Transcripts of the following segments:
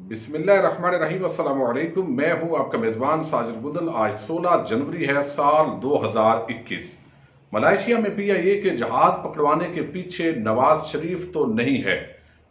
बिस्मिल्लाहिर्रहमानिर्रहीम अस्सलाम वालेकुम। मैं हूं आपका मेज़बान साजिद गुदल। आज 16 जनवरी है साल 2021। मलेशिया में PIA के जहाज पकड़वाने के पीछे नवाज शरीफ तो नहीं है।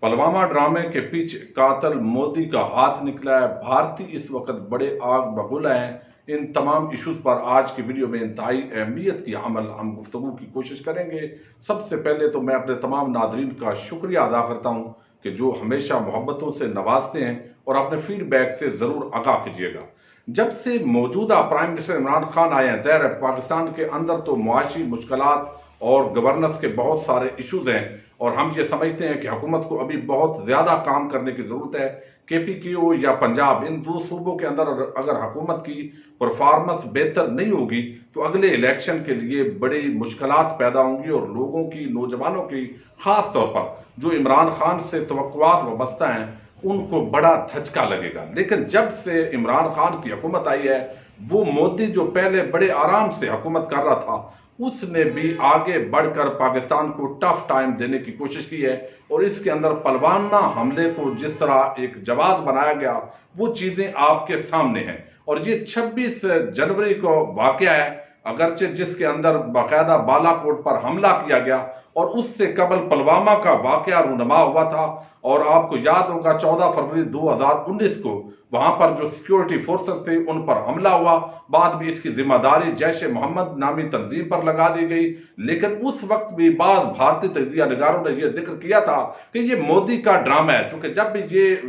पुलवामा ड्रामे के पीछे कातिल मोदी का हाथ निकला है। भारतीय इस वक्त बड़े आग बबूला हैं। इन तमाम इश्यूज पर आज की वीडियो में इंतहाई अहमियत की हम गुफ्तगू की कोशिश करेंगे। सबसे पहले तो मैं अपने तमाम नादरीन का शुक्रिया अदा करता हूं कि जो हमेशा मोहब्बतों से नवाजते हैं और अपने फीडबैक से ज़रूर आगाह कीजिएगा। जब से मौजूदा प्राइम मिनिस्टर इमरान खान आए हैं, ज़ाहिर है पाकिस्तान के अंदर तो मुआशी मुश्किलात और गवर्नेंस के बहुत सारे इश्यूज हैं और हम ये समझते हैं कि हुकूमत को अभी बहुत ज़्यादा काम करने की ज़रूरत है। KPKO या पंजाब, इन दो सूबों के अंदर अगर हुकूमत की परफॉर्मेंस बेहतर नहीं होगी तो अगले इलेक्शन के लिए बड़ी मुश्किलात पैदा होंगी और लोगों की, नौजवानों की खास तौर पर जो इमरान खान से तवक्कुआत वाबस्ता हैं उनको बड़ा धचका लगेगा। लेकिन जब से इमरान खान की हुकूमत आई है, वो मोदी जो पहले बड़े आराम से हुकूमत कर रहा था, उसने भी आगे बढ़कर पाकिस्तान को टफ टाइम देने की कोशिश की है और इसके अंदर पुलवामा हमले को जिस तरह एक जवाब बनाया गया, वो चीजें आपके सामने हैं। और ये 26 जनवरी को वाकया है, अगरचे जिसके अंदर बाकायदा बालाकोट पर हमला किया गया और उससे कबल पुलवामा का वाकया रूनुमा हुआ था। और आपको याद होगा 14 फरवरी 2019 को वहां पर जो सिक्योरिटी फोर्सेस थे उन पर हमला हुआ। बाद में इसकी जिम्मेदारी जैश मोहम्मद नामी तंजीम पर लगा दी गई। लेकिन उस वक्त भी बाद भारतीय तजिया निगारों ने यह जिक्र किया था कि ये मोदी का ड्रामा है, चूंकि जब भी ये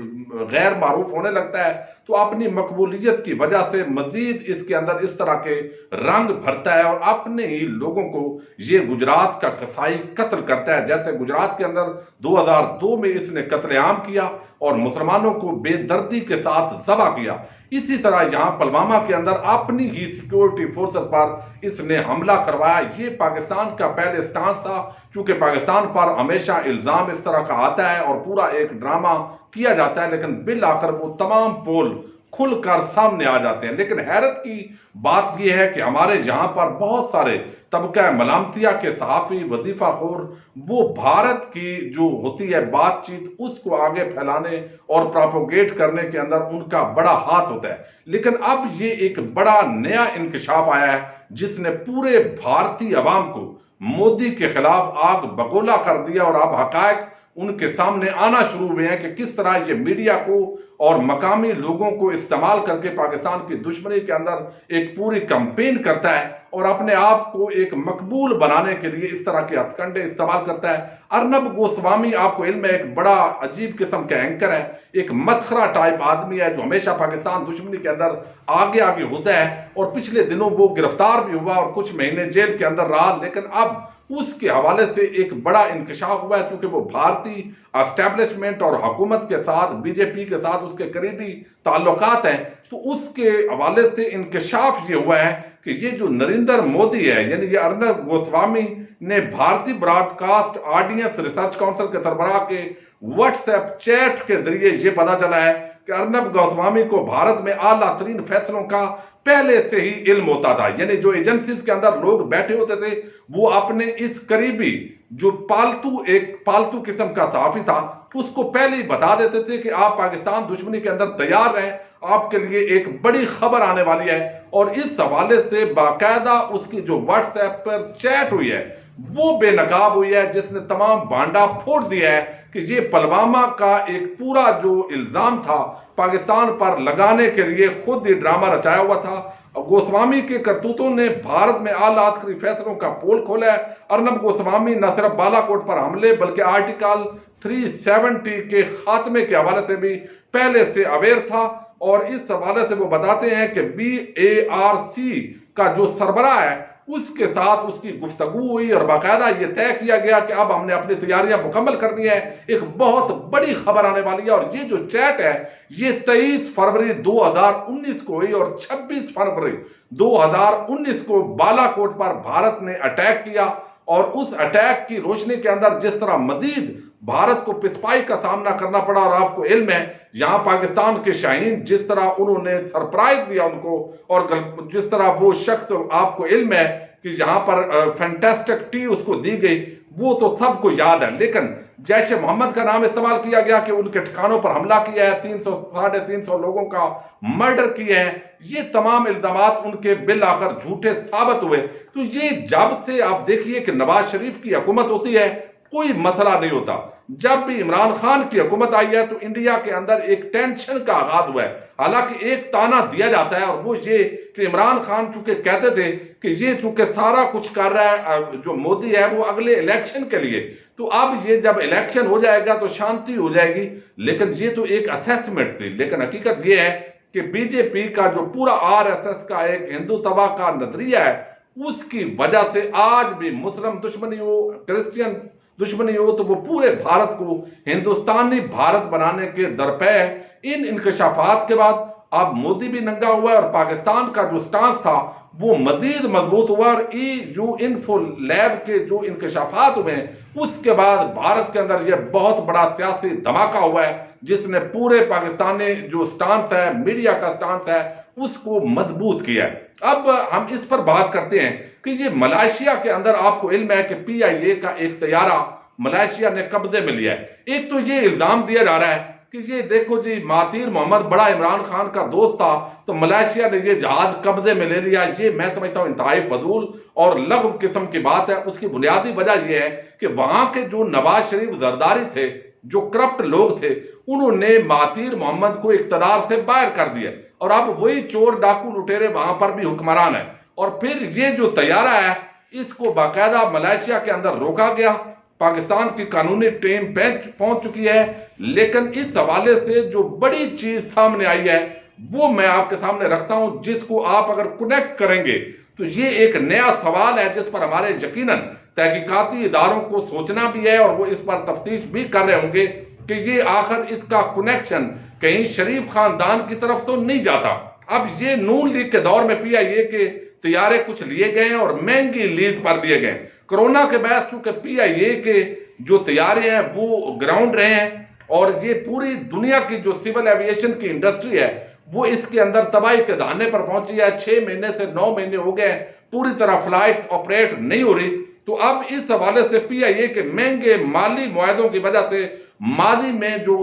गैर मारूफ होने लगता है तो अपनी मकबूलियत की वजह से मजीद इसके अंदर इस तरह के रंग भरता है और अपने ही लोगों को ये गुजरात का कसाई कत्ल करता है। जैसे गुजरात के अंदर 2002 में इसने कत्लेआम किया और मुसलमानों को बेदर्दी के साथ ज़बह किया, इसी तरह यहां पुलवामा के अंदर अपनी ही सिक्योरिटी फोर्सेस पर इसने हमला करवाया। ये पाकिस्तान का पहले स्टांस था, चूंकि पाकिस्तान पर हमेशा इल्जाम इस तरह का आता है और पूरा एक ड्रामा किया जाता है, लेकिन बिल आकर वो तमाम पोल खुलकर सामने आ जाते हैं। लेकिन हैरत की बात यह है कि हमारे यहाँ पर बहुत सारे तबका मलामतिया के सहाफ़ी, वजीफाखोर, वो भारत की जो होती है बातचीत उसको आगे फैलाने और प्रोपोगेट करने के अंदर उनका बड़ा हाथ होता है। लेकिन अब ये एक बड़ा नया इंकशाफ आया है जिसने पूरे भारतीय अवाम को मोदी के खिलाफ आग बगोला कर दिया और अब हकायक उनके सामने आना शुरू हुए हैं कि किस तरह ये मीडिया को और मकामी लोगों को इस्तेमाल करके पाकिस्तान की दुश्मनी के अंदर एक पूरी कैंपेन करता है और अपने आप को एक मकबूल बनाने के लिए इस तरह के हथकंडे इस्तेमाल करता है। अर्नब गोस्वामी, आपको इल्म है, एक बड़ा अजीब किस्म का एंकर है, एक मसखरा टाइप आदमी है जो हमेशा पाकिस्तान दुश्मनी के अंदर आगे आगे होता है और पिछले दिनों वो गिरफ्तार भी हुआ और कुछ महीने जेल के अंदर रहा। लेकिन अब उसके हवाले से एक बड़ा इंकशाफ हुआ है, क्योंकि वो भारतीय एस्टेब्लिशमेंट और हुकूमत के साथ, बीजेपी के साथ उसके करीबी ताल्लुकात हैं। तो उसके हवाले से इंकशाफ ये हुआ है कि ये जो नरेंद्र मोदी है, यानी ये अर्नब गोस्वामी ने भारतीय ब्रॉडकास्ट ऑडियंस रिसर्च काउंसिल के सरबराह के व्हाट्सएप चैट के जरिए ये पता चला है कि अर्नब गोस्वामी को भारत में आला तरीन फैसलों का पहले से ही इल्म होता था। यानी जो एजेंसीज के अंदर लोग बैठे होते थे वो अपने इस करीबी जो एक पालतू किस्म का सहाफी था उसको पहले ही बता देते थे कि आप पाकिस्तान दुश्मनी के अंदर तैयार रहें, आपके लिए एक बड़ी खबर आने वाली है। और इस हवाले से बाकायदा उसकी जो व्हाट्सएप पर चैट हुई है वो बेनकाब हुई है, जिसने तमाम भांडा फोड़ दिया है कि ये पुलवामा का एक पूरा जो इल्जाम था पाकिस्तान पर लगाने के लिए खुद ही ड्रामा रचाया हुआ था। गोस्वामी के करतूतों ने भारत में आला अस्करी फैसलों का पोल खोला है। अर्नब गोस्वामी न सिर्फ बालाकोट पर हमले बल्कि आर्टिकल 370 के खात्मे के हवाले से भी पहले से अवेयर था। और इस हवाले से वो बताते हैं कि BARC का जो सरबराह है उसके साथ उसकी गुफ्तगू हुई और बाकायदा ये तय किया गया कि अब हमने अपनी तैयारियां मुकम्मल करनी है, एक बहुत बड़ी खबर आने वाली है। और ये जो चैट है ये 23 फरवरी 2019 को हुई और 26 फरवरी 2019 को बालाकोट पर भारत ने अटैक किया। और उस अटैक की रोशनी के अंदर जिस तरह मजीद भारत को पिस्पाई का सामना करना पड़ा, और आपको इल्म है यहां पाकिस्तान के शाहीन जिस तरह उन्होंने सरप्राइज दिया उनको, और जिस तरह वो शख्स, आपको इल्म है कि यहां पर फैंटास्टिक टी उसको दी गई, वो तो सबको याद है। लेकिन जैश ए मोहम्मद का नाम इस्तेमाल किया गया कि उनके ठिकानों पर हमला किया है, 300-350 लोगों का मर्डर किया है। ये तमाम इल्जामात उनके बिल आकर झूठे साबित हुए। तो ये जब से आप देखिए कि नवाज शरीफ की हुकूमत होती है कोई मसला नहीं होता। जब भी इमरान खान की हुकूमत आई है तो इंडिया के अंदर एक टेंशन का आगाज हुआ है। हालांकि एक ताना दिया जाता है और वो ये कि इमरान खान चूंकि कहते थे कि ये चूंकि सारा कुछ कर रहा है जो मोदी है वो अगले इलेक्शन के लिए, तो अब ये जब इलेक्शन हो जाएगा तो शांति हो जाएगी। लेकिन ये तो एक असेसमेंट थी। लेकिन हकीकत ये है कि बीजेपी का जो पूरा आरएसएस का एक हिंदुत्व का नजरिया है उसकी वजह से आज भी मुस्लिम दुश्मनी हो, क्रिश्चियन दुश्मनी हो, तो वो पूरे भारत को हिंदुस्तानी भारत बनाने के दरपे है। इन इंकशाफात के बाद अब मोदी भी नंगा हुआ है और पाकिस्तान का जो स्टांस था वो मजीद मजबूत हुआ। और EU इन्फो लैब के जो इंकशाफात हुए उसके बाद भारत के अंदर यह बहुत बड़ा सियासी धमाका हुआ है जिसने पूरे पाकिस्तानी जो स्टांस है, मीडिया का स्टांस है, उसको मजबूत किया है। अब हम इस पर बात करते हैं कि ये मलेशिया के अंदर आपको इल्म है कि PIA का एक तैयारा मलेशिया ने कब्जे में लिया है। एक तो ये इल्जाम दिया जा रहा है कि ये देखो जी महातीर मोहम्मद बड़ा इमरान खान का दोस्त था तो मलेशिया ने ये जहाज कब्जे में ले लिया। ये मैं समझता हूं इंतहाई फजूल और लघु किस्म की बात है। उसकी बुनियादी वजह यह है कि वहां के जो नवाज शरीफ जरदारी थे, जो करप्ट लोग थे, उन्होंने महातीर मोहम्मद को इख्तियार से बाहर कर दिया और अब वही चोर डाकू लुटेरे वहां पर भी हुक्मरान है। और फिर ये जो तैयारा है इसको बाकायदा मलेशिया के अंदर रोका गया। पाकिस्तान की कानूनी टीम पहुंच चुकी है। लेकिन इस हवाले से जो बड़ी चीज सामने आई है वो मैं आपके सामने रखता हूं, जिसको आप अगर कनेक्ट करेंगे तो ये एक नया सवाल है जिस पर हमारे यकीनन तहकीकाती इदारों को सोचना भी है और वो इस पर तफ्तीश भी कर रहे होंगे कि ये आखिर इसका कनेक्शन कहीं शरीफ खानदान की तरफ तो नहीं जाता। अब ये नून लीग के दौर में PIA के तैयारे कुछ लिए गए और महंगी लीज पर दिए गए। कोरोना के बाद चूंकि PIA के जो तैयारे हैं वो ग्राउंड रहे हैं और ये पूरी दुनिया की जो सिविल एविएशन की इंडस्ट्री है वो इसके अंदर तबाही के दाने पर पहुंची है। 6 महीने से 9 महीने हो गए पूरी तरह फ्लाइट ऑपरेट नहीं हो रही। तो अब इस हवाले से PIA के महंगे माली मुआहदों की वजह से माजी में जो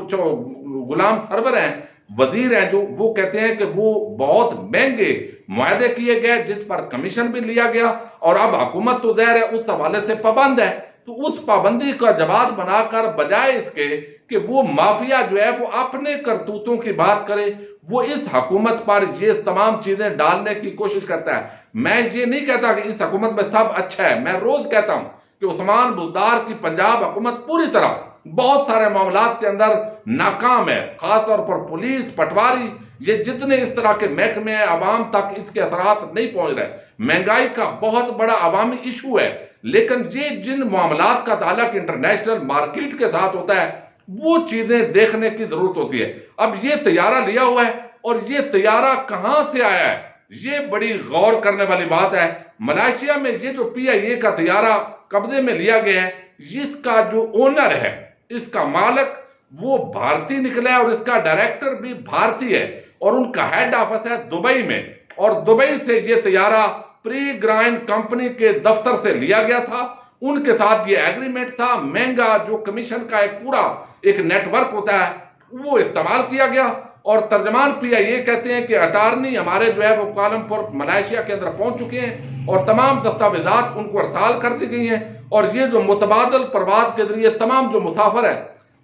गुलाम सरवर हैं, वजीर हैं, जो वो कहते हैं कि वो बहुत महंगे मुआहदे किए गए जिस पर कमीशन भी लिया गया और अब हुकूमत तो ज़ाहिर है उस हवाले से पाबंद है। तो उस पाबंदी का जवाब बनाकर बजाय इसके कि वो माफिया जो है वो अपने करतूतों की बात करे, वो इस हुकूमत पर ये तमाम चीजें डालने की कोशिश करता है। मैं ये नहीं कहता कि इस हुकूमत में सब अच्छा है। मैं रोज कहता हूं कि उस्मान बुज़दार की पंजाब हुकूमत पूरी तरह बहुत सारे मामलात के अंदर नाकाम है। खासतौर पर पुलिस, पटवारी, ये जितने इस तरह के महकमे हैं अवाम तक इसके असरात नहीं पहुंच रहे। महंगाई का बहुत बड़ा अवामी इशू है। लेकिन ये जिन मामलात का ताल्लुक इंटरनेशनल मार्केट के साथ होता है वो चीजें देखने की जरूरत होती है। अब ये तैयारा लिया हुआ है और ये तैयारा कहां से आया है ये बड़ी गौर करने वाली बात है। मलेशिया में ये जो PIA का तैयारा कब्जे में लिया गया है, इसका जो ओनर है, इसका मालिक वो भारतीय निकला है और इसका डायरेक्टर भी भारतीय है और उनका हेड ऑफिस है दुबई में। और दुबई से ये तैयारा प्री ग्राइंड कंपनी के दफ्तर से लिया गया था। उनके साथ ये एग्रीमेंट था। महंगा जो कमीशन का एक पूरा एक नेटवर्क होता है वो इस्तेमाल किया गया। और तर्जमान PIA कहते हैं कि अटारनी हमारे जो है वो कुआलालंपुर मलेशिया के अंदर पहुंच चुके हैं और तमाम दस्तावेजात उनको अरसाल कर दी गई हैं। और ये जो मुतबादल परवाज के जरिए तमाम जो मुसाफिर है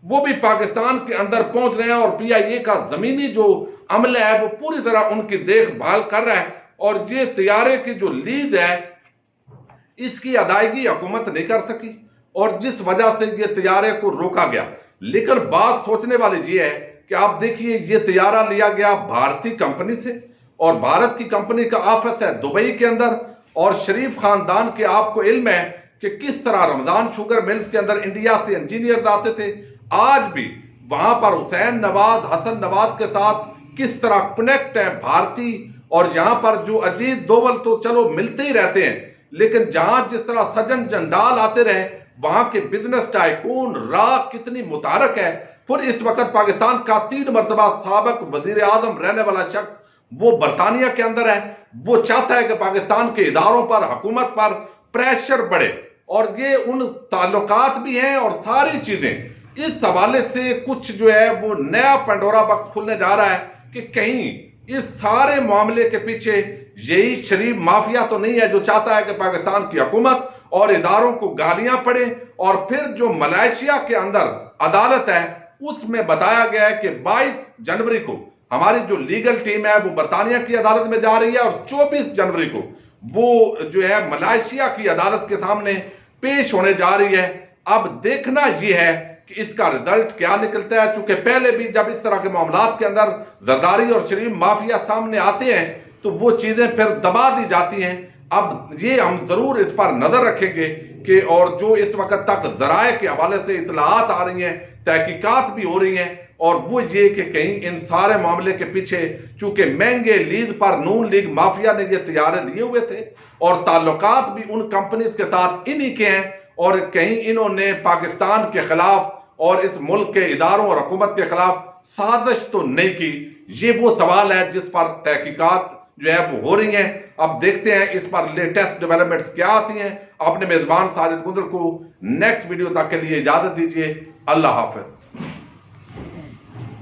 वो भी पाकिस्तान के अंदर पहुंच रहे हैं और PIA का जमीनी जो अमला है वो पूरी तरह उनकी देखभाल कर रहा है। और ये तैयारे की जो लीज है इसकी अदायगी हुकूमत नहीं कर सकी और जिस वजह से ये तैयारे को रोका गया। लेकिन बात सोचने वाली ये है कि आप देखिए ये तैयारा लिया गया भारतीय कंपनी से और भारत की कंपनी का ऑफिस है दुबई के अंदर। और शरीफ खानदान के आपको इल्म है कि किस तरह रमजान शुगर मिल्स के अंदर इंडिया से इंजीनियर्स आते थे। आज भी वहां पर हुसैन नवाज, हसन नवाज के साथ किस तरह कनेक्ट है भारतीय। और यहां पर जो अजीत दोवल तो चलो मिलते ही रहते हैं, लेकिन जहां जिस तरह सजन जंडाल आते रहे वहां के बिजनेस टाइकून राह कितनी मुतारक है। फिर इस वक्त पाकिस्तान का 3 मरतबा साबिक वजीर आजम रहने वाला शख्स वो बरतानिया के अंदर है। वो चाहता है कि पाकिस्तान के इदारों पर, हुकूमत पर प्रेशर बढ़े اور یہ ان تعلقات بھی ہیں اور ساری چیزیں اس حوالے سے کچھ جو ہے وہ نیا پنڈورا باکس کھلنے جا رہا ہے کہ کہیں اس سارے معاملے کے پیچھے یہی شریف مافیا تو نہیں ہے جو چاہتا ہے کہ پاکستان کی حکومت اور اداروں کو گالیاں پڑے، اور پھر جو ملائیشیا کے اندر عدالت ہے اس میں بتایا گیا ہے کہ 22 جنوری کو ہماری جو لیگل ٹیم ہے وہ برطانیہ کی عدالت میں جا رہی ہے اور 24 جنوری کو وہ جو ہے ملائیشیا کی عدالت کے سامنے پیش ہونے جا رہی ہے۔ اب دیکھنا یہ ہے کہ اس کا رزلٹ کیا نکلتا ہے، چونکہ پہلے بھی جب اس طرح کے معاملات کے اندر زرداری اور شریف مافیا سامنے آتے ہیں تو وہ چیزیں پھر دبا دی جاتی ہیں۔ اب یہ ہم ضرور اس پر نظر رکھیں گے کہ اور جو اس وقت تک ذرائع کے حوالے سے اطلاعات آ رہی ہیں، تحقیقات بھی ہو رہی ہیں، اور وہ یہ کہ کہیں ان سارے معاملے کے پیچھے چونکہ مہنگے لیز پر نون لیگ مافیا نے یہ طیارے لیے ہوئے تھے اور تعلقات بھی ان کمپنیز کے ساتھ انہی کے ہیں، اور کہیں انہوں نے پاکستان کے خلاف اور اس ملک کے اداروں اور حکومت کے خلاف سازش تو نہیں کی۔ یہ وہ سوال ہے جس پر تحقیقات جو ہے وہ ہو رہی ہیں۔ اب دیکھتے ہیں اس پر لیٹسٹ ڈیولپمنٹس کیا آتی ہیں۔ اپنے میزبان ساجد گندل کو نیکسٹ ویڈیو تک کے لیے اجازت دیجیے۔ اللہ حافظ۔